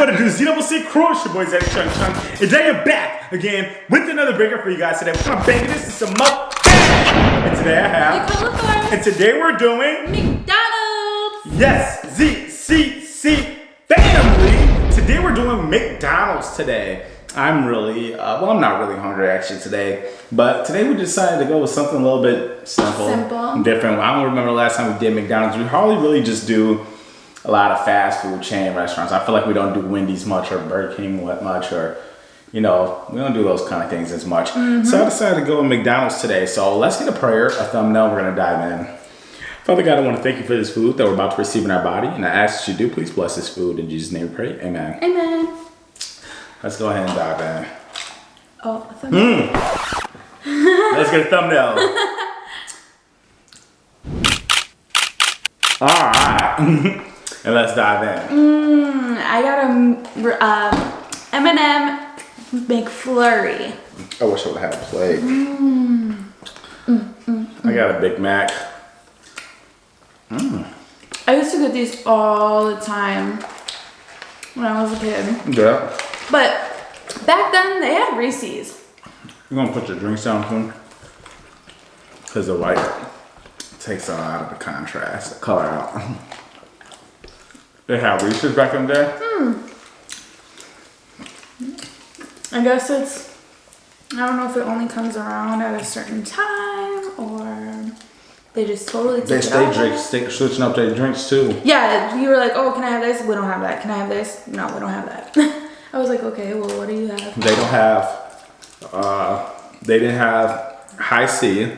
What to do, ZCCCrew, it's your boy ZaddyChunkChunk. And today I'm back again with another banger for you guys today. We're gonna bang this is some Mukbang. And today I have, and today we're doing McDonald's. Yes, ZCCFamily. Today we're doing McDonald's today. I'm really, well, I'm not really hungry actually today, but today we decided to go with something a little bit simple. Different. I don't remember the last time we did McDonald's. We hardly really just do a lot of fast food chain restaurants. I feel like we don't do Wendy's much or Burger King much, or, you know, we don't do those kind of things as much. So I decided to go with McDonald's today. So let's get a prayer, a thumbnail, we're gonna dive in. Father God, I want to thank you for this food that we're about to receive in our body, and I ask that you do please bless this food. In Jesus' name we pray, amen. Amen. Let's go ahead and dive in. Oh, a thumbnail. Let's get a thumbnail. All right. And let's dive in. I got a M&M McFlurry. I wish I would have had a plate. I got a Big Mac. I used to get these all the time when I was a kid. Yeah. But back then they had Reese's. You're gonna put your drinks down soon? Because the white takes a lot of the contrast, the color out. They had Reese's back in there? I guess it's, I don't know if it only comes around at a certain time or they just totally take it out. They switching up their drinks too. Yeah, you were like, oh, can I have this? We don't have that. Can I have this? No, we don't have that. I was like, okay, well, what do you have? They don't have, they didn't have High C.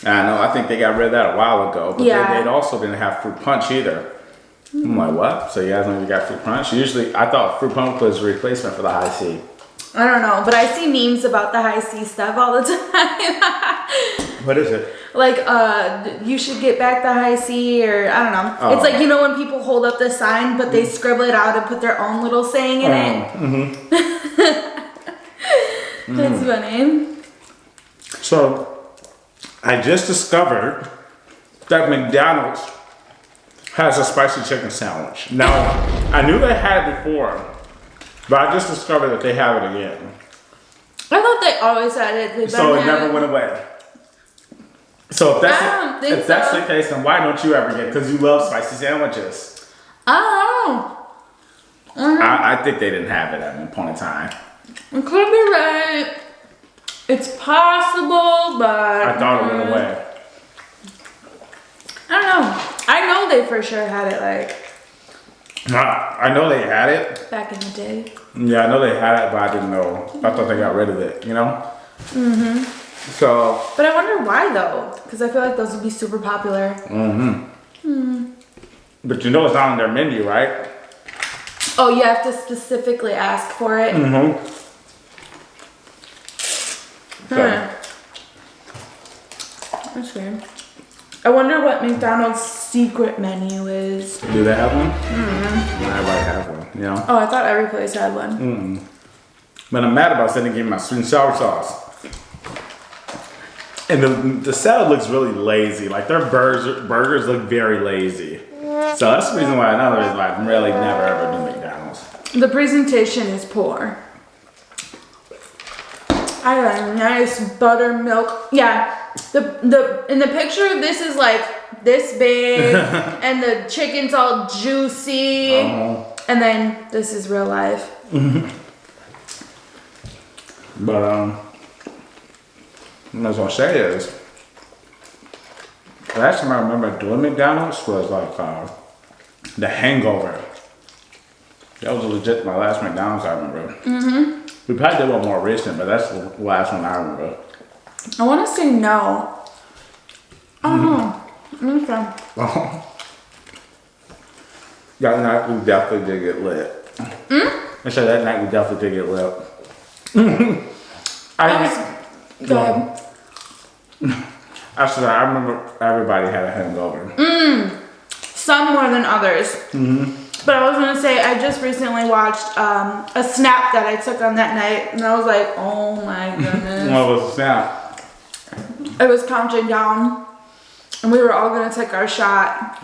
I know, I think they got rid of that a while ago, but they also didn't have fruit punch either. I'm like, what? So you guys don't even got fruit punch? Usually, I thought fruit punch was a replacement for the High C. I don't know, but I see memes about the High C stuff all the time. What is it? Like, you should get back the High C, or I don't know. Oh. It's like, you know, when people hold up the sign, but they scribble it out and put their own little saying in it. That's funny. So, I just discovered that McDonald's has a spicy chicken sandwich. Now, I knew they had it before, but I just discovered that they have it again. I thought they always had it. So it never went away. So if that's the case, then why don't you ever get it? Because you love spicy sandwiches. I don't know. I think they didn't have it at one point in time. It could be right. It's possible, but I thought it went away. I don't know. I know they for sure had it, like. I know they had it. Back in the day. Yeah, I know they had it, but I didn't know. I thought they got rid of it, you know? So. But I wonder why, though. Because I feel like those would be super popular. But you know it's not on their menu, right? Oh, you have to specifically ask for it? That's weird. I wonder what McDonald's secret menu is. Do they have one? Everybody has one, you know? Oh, I thought every place had one. But I'm mad about they didn't give me my sweet and sour sauce. And the salad looks really lazy. Like their burgers look very lazy. So that's the reason why I really never ever do McDonald's. The presentation is poor. I got a nice buttermilk. Yeah, in the picture, this is like this big, and the chicken's all juicy, and then this is real life. But what I was gonna say is, the last time I remember doing McDonald's was like The Hangover. That was legit my last McDonald's I remember. We probably did one more recent, but that's the last one I remember. I want to say no. Oh, okay. That night we definitely did get lit. I said that night we definitely did get lit. Go ahead. I said I remember everybody had a hangover. Some more than others. But I was gonna say, I just recently watched a snap that I took on that night, and I was like, oh my goodness. What was the snap? It was counting down, and we were all gonna take our shot.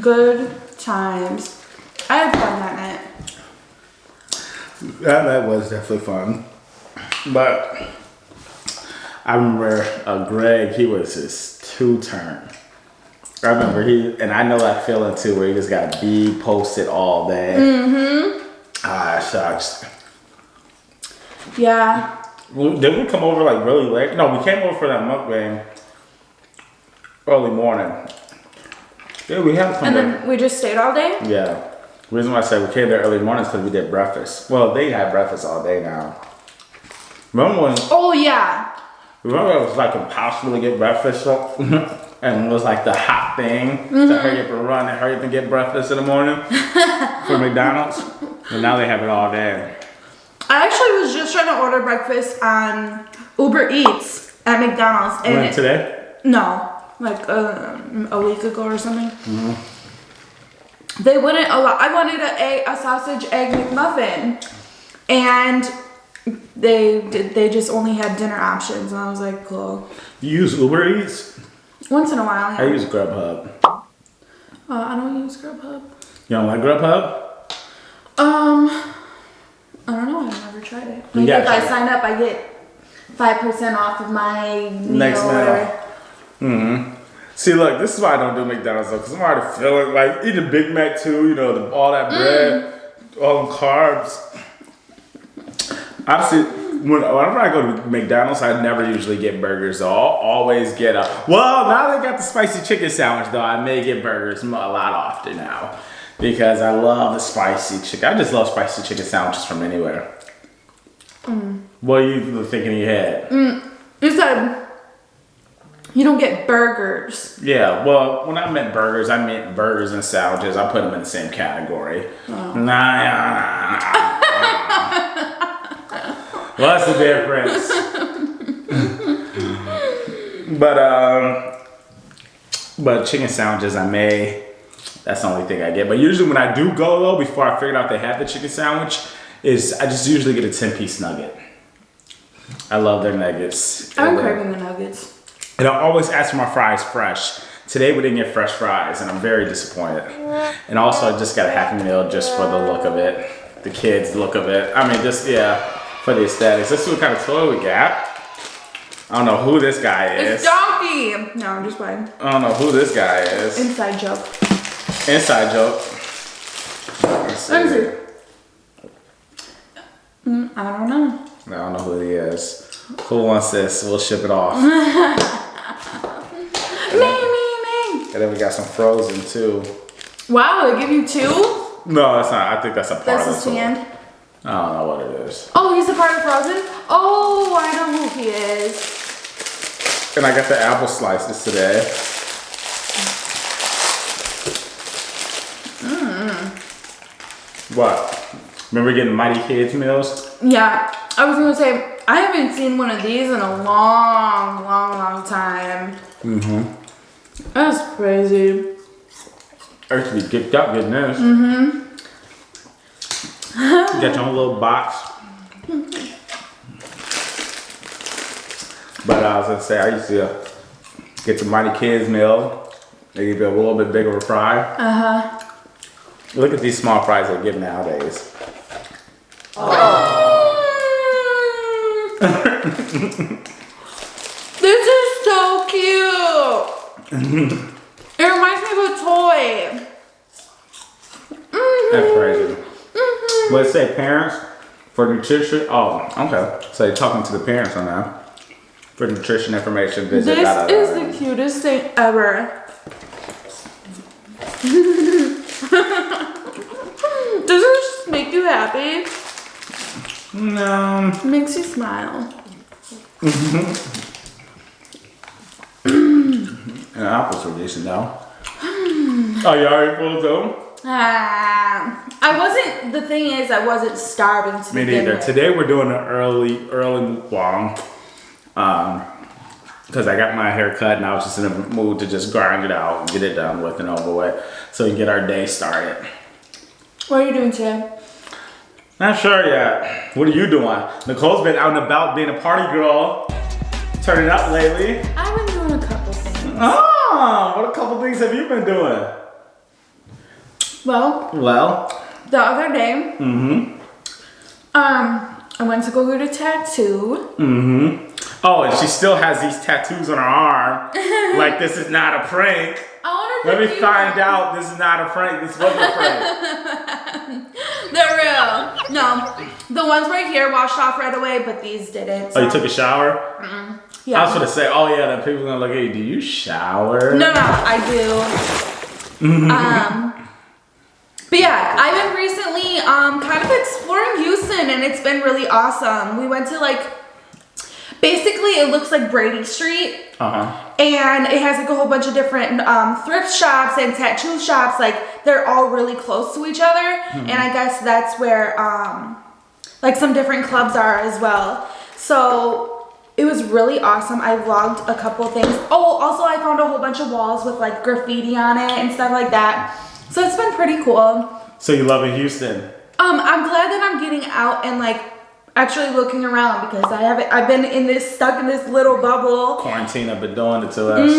Good times. I had fun that night. That was definitely fun. But I remember Greg, he was his two-turn. I remember and I know that feeling too, where he just got be posted all day. Shucks. Yeah. Well, did we come over like really late? No, we came over for that mukbang early morning. Yeah, we have come And there. then we just stayed all day? Yeah. The reason why I said we came there early morning is because we did breakfast. Well, they had breakfast all day now. Remember when? Oh, yeah. Remember it was like impossible to get breakfast up? And it was like the hot thing to hurry up and run and hurry up and get breakfast in the morning for McDonald's. And now they have it all day. I actually was just trying to order breakfast on Uber Eats at McDonald's. And When, today? No, like a week ago or something. They wouldn't allow. I wanted a sausage egg McMuffin, and they just only had dinner options, and I was like, cool. You use Uber Eats? Once in a while, yeah. I use Grubhub. I don't use Grubhub. You don't like Grubhub? I don't know. I've never tried it. Like if I sign up, I get 5% off of my Next meal. See, look, this is why I don't do McDonald's though, because I'm already feeling like eating a Big Mac too. You know, all that bread, all them carbs. Honestly, whenever I go to McDonald's, I never usually get burgers. I'll always get well, now they got the spicy chicken sandwich though. I may get burgers a lot often now because I love the spicy chicken. I just love spicy chicken sandwiches from anywhere. What are you thinking in your head? You said you don't get burgers. Yeah, well, when I meant burgers and sandwiches. I put them in the same category. Nah. What's the difference? But chicken sandwiches, that's the only thing I get. But usually when I do go though, before I figured out they had the chicken sandwich, I just usually get a 10-piece nugget. I love their nuggets. I'm craving the nuggets. And I always ask for my fries fresh. Today we didn't get fresh fries, and I'm very disappointed. And also I just got a Happy Meal just for the look of it, the kids' look of it. I mean, just for the aesthetics. Let's see what kind of toy we got. I don't know who this guy is. It's Donkey. No, I'm just playing. I don't know who this guy is. Inside joke. Inside joke. Let's see. I don't know. I don't know who he is. Who wants this? We'll ship it off. Me. And then we got some Frozen too. Wow, they give you two? No, that's not. I think that's a part That's of his the toy. hand. I don't know what it is. Oh, he's a part of Frozen? Oh, I know who he is. And I got the apple slices today. What? Remember getting Mighty Kids meals? Yeah, I was gonna say, I haven't seen one of these in a long time. That's crazy. I used to be geeked up getting this. You got your own little box. But I was gonna say, I used to get the Mighty Kids meal. They give you a little bit bigger of a fry. Look at these small fries they give nowadays. This is so cute. It reminds me of a toy. That's crazy. Let's say parents for nutrition. Oh, okay. So you're talking to the parents on that. For nutrition information, visit. This is the cutest thing ever. Does it just make you happy? No. It makes you smile. And apples are decent though. Oh, you already full too? The thing is, I wasn't starving to Me begin neither. with. Today we're doing an early mukbang. Because I got my hair cut and I was just in the mood to just grind it out and get it done with and over with so we can get our day started. What are you doing today? Not sure yet. What are you doing? Nicole's been out and about being a party girl, turning up lately. I've been doing a couple things. Oh, what a couple things have you been doing? Well, the other day, I went to go get a tattoo. Oh, and she still has these tattoos on her arm. Like this is not a prank. Let me find out this is not a prank. This wasn't a prank. They're real. No, the ones right here washed off right away, but these didn't. So. Oh, you took a shower? Yeah. I was gonna say, oh yeah, then people are gonna look at you. Do you shower? No, I do. But yeah, I've been recently kind of exploring Houston, and it's been really awesome. We went to basically it looks like Brady Street. And it has like a whole bunch of different thrift shops and tattoo shops. Like they're all really close to each other. And I guess that's where like some different clubs are as well. So it was really awesome. I vlogged a couple things. Oh, also I found a whole bunch of walls with like graffiti on it and stuff like that. So it's been pretty cool. So you love Houston? I'm glad that I'm getting out and like actually looking around because I've been stuck in this little bubble. Quarantine have been doing it to us.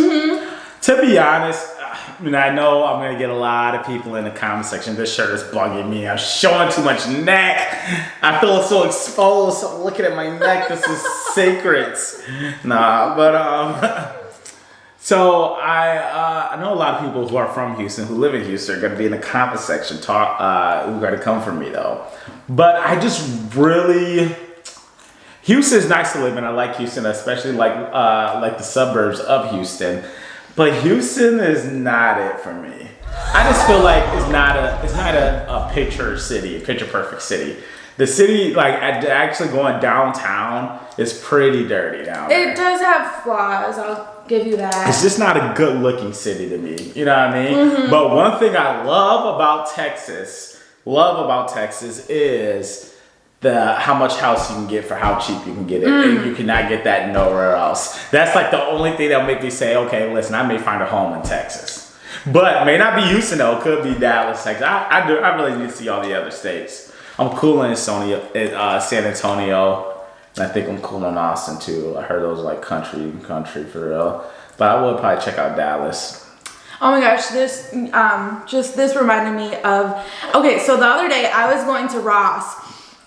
To be honest, I mean, I know I'm gonna get a lot of people in the comment section. This shirt is bugging me. I'm showing too much neck. I feel so exposed. I'm looking at my neck. This is sacred. Nah, but so I know a lot of people who are from Houston, who live in Houston, are gonna be in the comment section who are gonna come for me though. But I just really, Houston's nice to live in. I like Houston, especially like the suburbs of Houston. But Houston is not it for me. I just feel like it's not a picture city, a picture perfect city. The city, like actually going downtown, is pretty dirty down there. It does have flaws, I'll give you that. It's just not a good looking city to me. You know what I mean? But one thing I love about Texas is how much house you can get for how cheap you can get it. And you cannot get that nowhere else. That's like the only thing that'll make me say, okay, listen, I may find a home in Texas. But may not be Houston though, could be Dallas, Texas. I really need to see all the other states. I'm cool in San Antonio. And I think I'm cool in Austin too. I heard those like country for real. But I would probably check out Dallas. Oh my gosh, this reminded me of, okay, so the other day I was going to Ross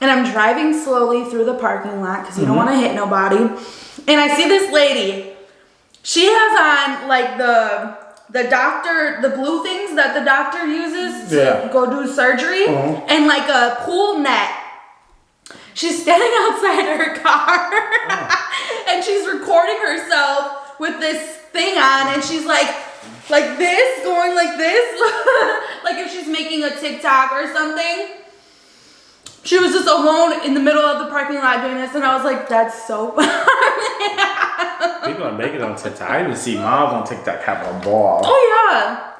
and I'm driving slowly through the parking lot because you don't want to hit nobody. And I see this lady. She has on like the blue things that the doctor uses to go do surgery and like a pool net. She's standing outside her car and she's recording herself with this thing on and she's like this, going like this, like if she's making a TikTok or something. She was just alone in the middle of the parking lot doing this, and I was like, that's so funny. People are making it on TikTok. I even see moms on TikTok having a ball. Oh, yeah.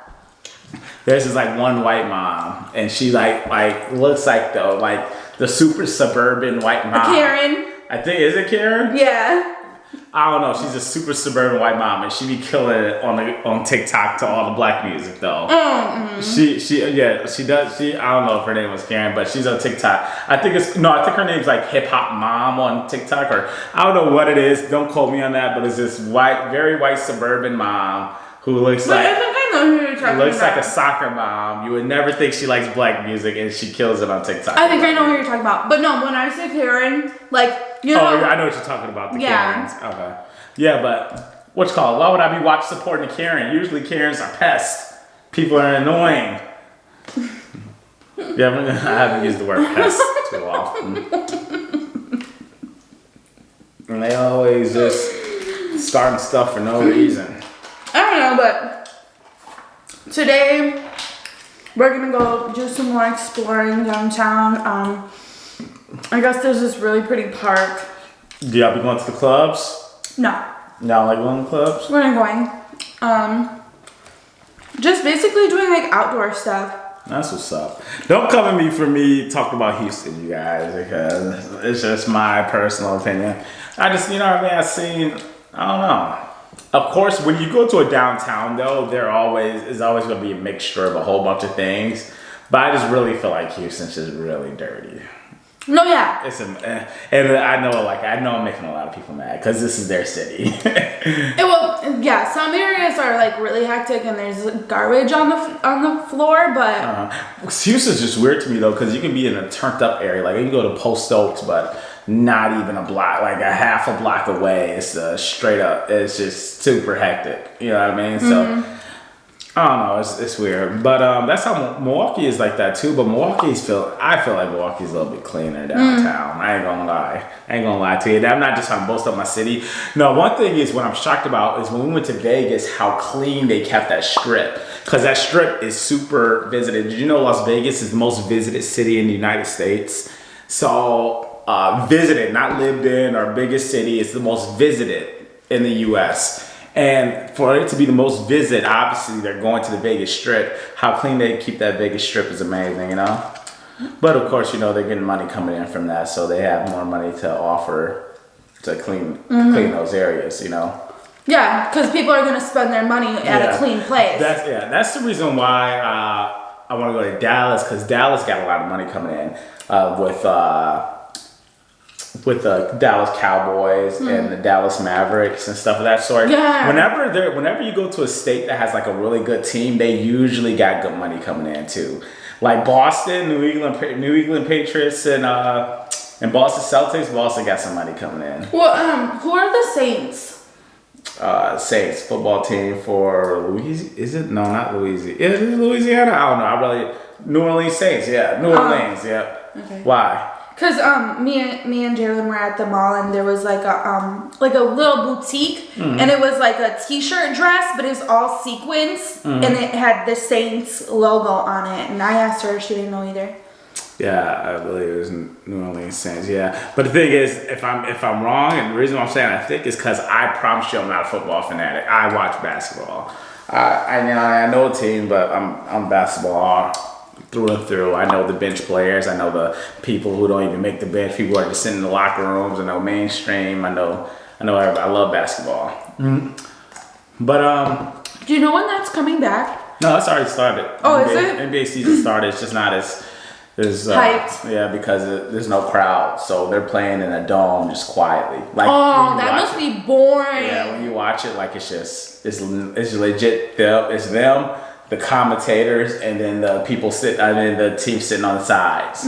There's this like one white mom, and she like looks like the super suburban white mom. Karen. I think, is it Karen? Yeah. I don't know. She's a super suburban white mom, and she be killing it on TikTok to all the black music though. She does. I don't know if her name was Karen, but she's on TikTok. I think her name's like Hip Hop Mom on TikTok, or I don't know what it is. Don't quote me on that, but it's this very white suburban mom who looks like. I think I know who you're talking looks about. like a soccer mom. You would never think she likes black music, and she kills it on TikTok. I think I know who you're talking about. But no, when I say Karen, like, you know. Oh, I know what you're talking about. The Karens. Okay. Yeah, but what's called? Why would I be supporting a Karen? Usually Karens are pests. People are annoying. I haven't used the word pest too often. And they always just starting stuff for no reason. I don't know, but today we're gonna go do some more exploring downtown. I guess there's this really pretty park. Do y'all be going to the clubs? No. Y'all like going to clubs? We're not going. Just basically doing like outdoor stuff. That's what's up. Don't come at me for me talking about Houston, you guys, because it's just my personal opinion. I just, you know what I mean? I don't know. Of course, when you go to a downtown, though, is always going to be a mixture of a whole bunch of things. But I just really feel like Houston's just really dirty. No, yeah. And I know I'm making a lot of people mad because this is their city. Some areas are like really hectic and there's garbage on the floor, but Houston's just weird to me though because you can be in a turned up area, like you can go to Post Oaks, but not even a block, like a half a block away. It's straight up. It's just super hectic. You know what I mean? So. I don't know, it's weird, but that's how Milwaukee is like that too. But I feel like Milwaukee's a little bit cleaner downtown. I ain't gonna lie to you. I'm not just trying to boast up my city. No, one thing is what I'm shocked about is when we went to Vegas, how clean they kept that strip, because that strip is super visited. Did you know Las Vegas is the most visited city in the United States? So visited, not lived in, or biggest city, is the most visited in the U.S. And for it to be the most visited, obviously they're going to the Vegas Strip. How clean they keep that Vegas Strip is amazing, you know? But of course, you know, they're getting money coming in from that, so they have more money to offer to clean those areas, you know? Yeah, because people are going to spend their money at a clean place. That's the reason why I want to go to Dallas, because Dallas got a lot of money coming in with the Dallas Cowboys and the Dallas Mavericks and stuff of that sort. Yeah. Whenever you go to a state that has like a really good team, they usually got good money coming in too. Like Boston, New England Patriots, and Boston Celtics. Boston got some money coming in. Well, who are the Saints? Saints football team for Louisiana. Is it? No, not Louisiana. Is it Louisiana? I don't know. New Orleans Saints. Yeah, New Orleans. Yeah. Okay. Why? Cause me and Jalen were at the mall and there was like a little boutique and it was like a t-shirt dress, but it was all sequins and it had the Saints logo on it. And I asked her, she didn't know either. Yeah, I believe it was New Orleans Saints. Yeah, but the thing is, if I'm wrong, and the reason why I'm saying I think is because I promise you I'm not a football fanatic. I watch basketball. I know a team, but I'm basketball through and through. I know the bench players. I know the people who don't even make the bench. People who are just sitting in the locker rooms. I know mainstream. I know everybody. I love basketball. But do you know when that's coming back? No, it's already started. Oh, is it? NBA season started. It's just not as hyped. Yeah, because there's no crowd, so they're playing in a dome just quietly. Like, that must be boring. Yeah, when you watch it, like it's legit. It's them, the commentators, and then the people the team sitting on the sides.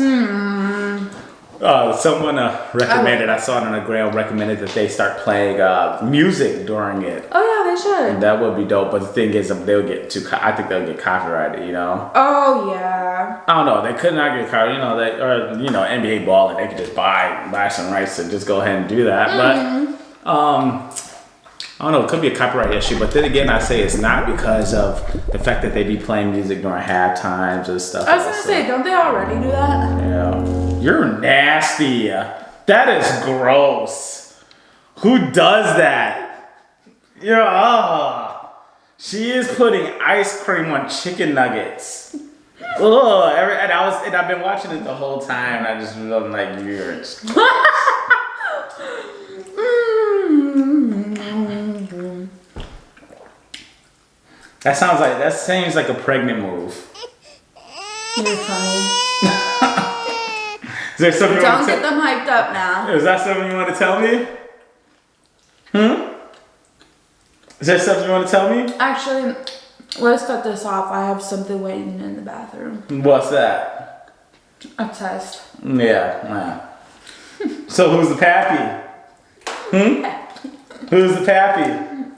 Someone recommended, I saw it on the ground, recommended that they start playing music during it. Oh yeah, they should. And that would be dope. But the thing is, I think they'll get copyrighted. You know. Oh yeah. I don't know. They could not get copyrighted. NBA balling, they could just buy some rights and just go ahead and do that. But I don't know, it could be a copyright issue, but then again, I say it's not because of the fact that they be playing music during half times and stuff. I was gonna say, don't they already do that? Yeah. You're nasty. That is gross. Who does that? She is putting ice cream on chicken nuggets. Ugh. And I've been watching it the whole time, and I just feel like you're. That seems like a pregnant move. You're funny. Is there something Don't get them hyped up now. Is that something you want to tell me? Is there something you want to tell me? Actually, let's cut this off. I have something waiting in the bathroom. What's that? A test. Yeah. So who's the pappy? Who's the pappy?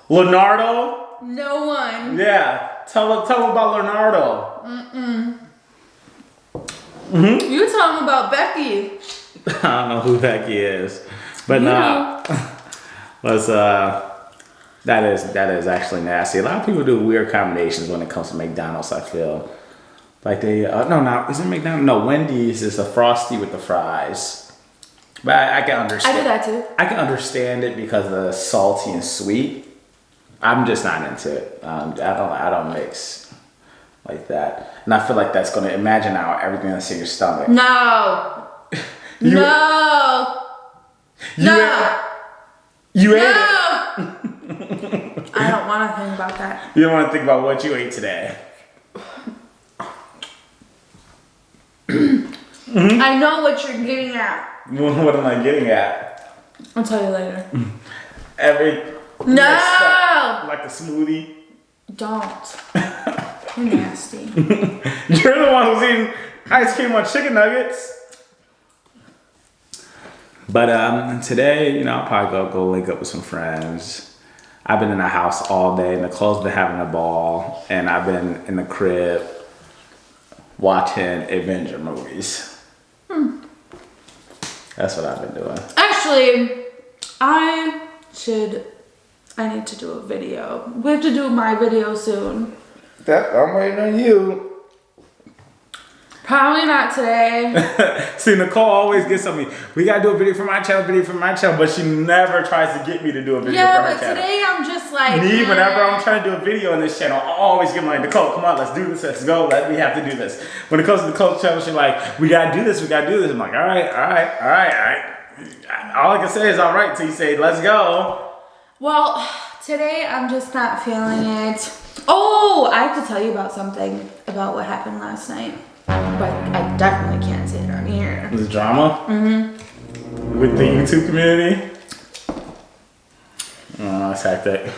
Leonardo? No one. Yeah. Tell him about Leonardo. You tell him about Becky. I don't know who Becky is. But that is actually nasty. A lot of people do weird combinations when it comes to McDonald's, I feel. Like they is it McDonald's? No, Wendy's is the Frosty with the fries. But I can understand. I do that too. I can understand it because of the salty and sweet. I'm just not into it. I don't mix like that. And I feel like that's gonna imagine now everything that's in your stomach. No. You ate it. I don't want to think about that. You don't want to think about what you ate today. I know what you're getting at. What am I getting at? I'll tell you later. No! Like a smoothie? Don't. You're nasty. You're the one who's eating ice cream on chicken nuggets. But today, I'll probably go link up with some friends. I've been in the house all day. Nicole's been having a ball. And I've been in the crib watching Avenger movies. That's what I've been doing. Actually, I need to do a video. We have to do my video soon. I'm waiting on you. Probably not today. See, Nicole always gets on me. We gotta do a video for my channel, but she never tries to get me to do a video for her channel. Yeah, but today I'm just like... Whenever I'm trying to do a video on this channel, I always get like, Nicole, come on, let's do this, let's go, we have to do this. When it comes to Nicole's channel, she's like, we gotta do this. I'm like, all right. All I can say is all right until you say, let's go. Well, today I'm just not feeling it. Oh, I have to tell you about something about what happened last night. But I definitely can't say it on here. Was it drama? With the YouTube community? Oh, it's hectic.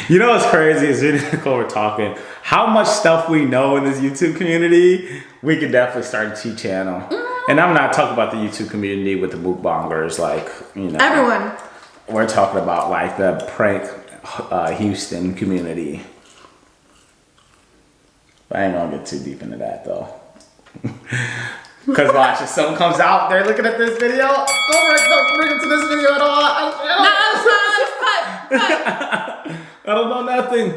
You know what's crazy is me and Nicole were talking. How much stuff we know in this YouTube community, we could definitely start a T channel. And I'm not talking about the YouTube community with the Mukbangers, everyone. We're talking about the prank Houston community. But I ain't gonna get too deep into that though. Because watch, if someone comes out there looking at this video, don't bring them to this video at all. I don't know nothing.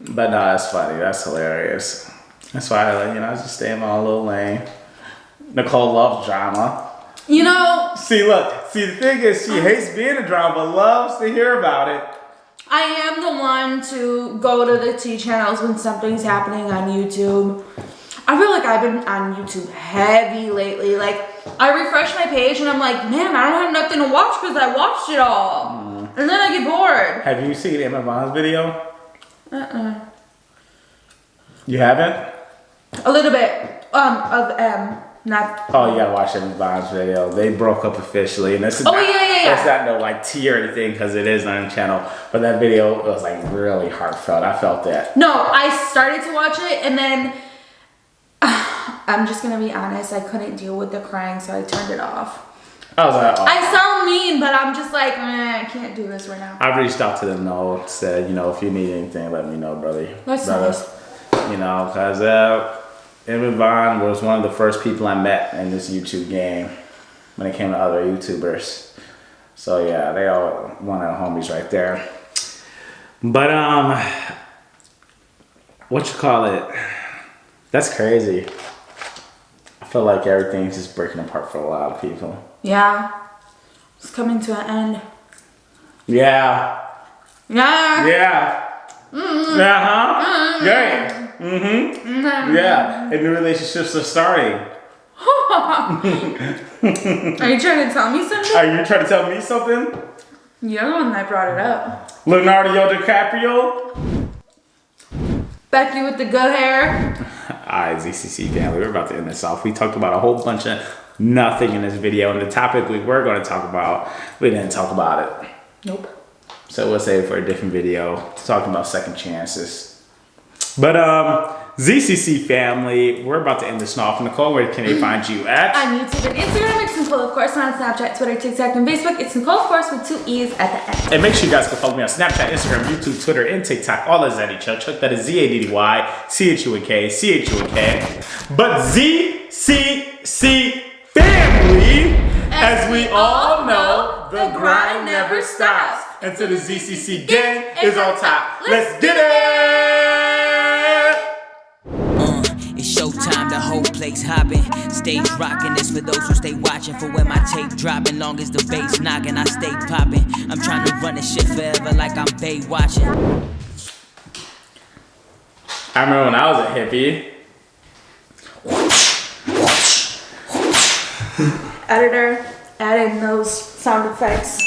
But no, that's funny. That's hilarious. That's why I just stay in my own little lane. Nicole loves drama. See, the thing is, she hates being a drama, but loves to hear about it. I am the one to go to the T channels when something's happening on YouTube. I feel like I've been on YouTube heavy lately. I refresh my page and I'm like, man, I don't have nothing to watch because I watched it all. And then I get bored. Have you seen Emma Vaughn's video? You haven't? A little bit of not. Oh, you gotta watch Emma Vaughn's video. They broke up officially, and this is It's not no tea or anything because it is on the channel. But that video was really heartfelt. I felt that. No, I started to watch it and then. I'm just gonna be honest, I couldn't deal with the crying, so I turned it off. I was like, oh. I sound mean, but I'm just like, I can't do this right now. I've reached out to them, said, if you need anything, let me know, brother. That's nice. Because Emma Vaughn was one of the first people I met in this YouTube game when it came to other YouTubers. So yeah, they all one of the homies right there. But that's crazy. I feel like everything's just breaking apart for a lot of people. Yeah. It's coming to an end. Yeah. Yeah. Yeah. Mm-hmm. Uh-huh. Yeah. Mm-hmm. Yeah. And new relationships are starting. Are you trying to tell me something? Are you trying to tell me something? You're the one that brought it up. Leonardo DiCaprio? Becky with the good hair. Alright, ZCC family, we're about to end this off. We talked about a whole bunch of nothing in this video, and the topic we were going to talk about, we didn't talk about it. Nope. So we'll save it for a different video, talking about second chances. But ZCC family, we're about to end this off. Nicole, where can they find you at? On YouTube and Instagram, it's Nicole, of course. On Snapchat, Twitter, TikTok, and Facebook, it's Nicole, of course, with 2 E's at the end. And make sure you guys can follow me on Snapchat, Instagram, YouTube, Twitter, and TikTok. All is ZaddyChunkChunk. That is ZaddyChunkChunk. But ZCC family, as we all know, the grind never stops. Until the ZCC gang is on top. Let's get it! It's showtime, the whole place hopping. Stage rocking, this for those who stay watching. For when my tape dropping, long as the bass knocking, I stay popping. I'm trying to run this shit forever like I'm Bay watching. I remember when I was a hippie. Editor, add in those sound effects.